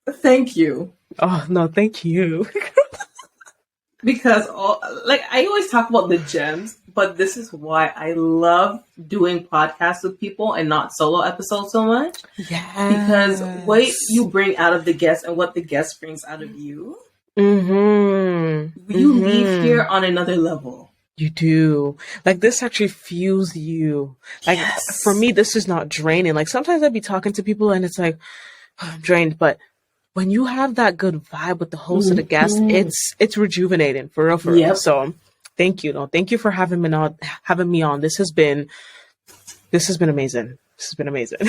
thank you. Oh no, thank you. Because I always talk about the gems, but this is why I love doing podcasts with people and not solo episodes so much. Yeah. Because what you bring out of the guest and what the guest brings out of you, you leave here on another level. You do. Like, this actually fuels you. Like, for me, this is not draining. Like, sometimes I'd be talking to people and it's like, oh, I'm drained. But when you have that good vibe with the host and the guest, it's rejuvenating for real, for real. So thank you. No, thank you for having me on. This has been amazing. This has been amazing.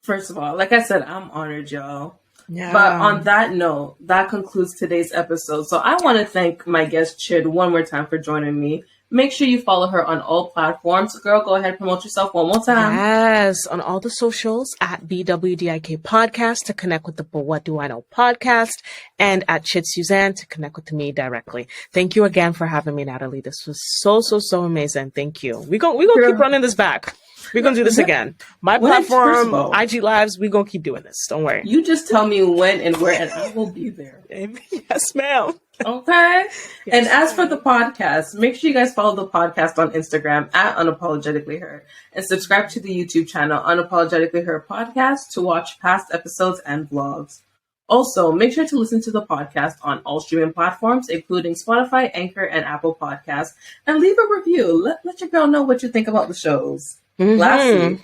First of all, like I said, I'm honored, y'all. Yeah. But on that note, that concludes today's episode. So I want to thank my guest Chid one more time for joining me. Make sure you follow her on all platforms. Girl, go ahead and promote yourself one more time. Yes, on all the socials at BWDIK Podcast to connect with the But What Do I Know podcast, and at Chid Suzan to connect with me directly. Thank you again for having me, Natalie. This was so amazing. Thank you. We gonna keep running this back. We're going to do this again. My platform, IG Lives, we're going to keep doing this. Don't worry. You just tell me when and where, and I will be there. Yes, ma'am. Okay? Yes, and as for the podcast, make sure you guys follow the podcast on Instagram at Unapologetically Her, and subscribe to the YouTube channel Unapologetically Her Podcast to watch past episodes and vlogs. Also, make sure to listen to the podcast on all streaming platforms, including Spotify, Anchor, and Apple Podcasts, and leave a review. Let your girl know what you think about the shows. Lastly,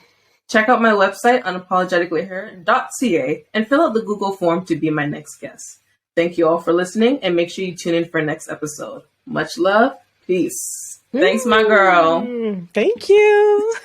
check out my website, unapologeticallyher.ca, and fill out the Google form to be my next guest. Thank you all for listening, and make sure you tune in for next episode. Much love. Peace. Thanks, my girl. Thank you.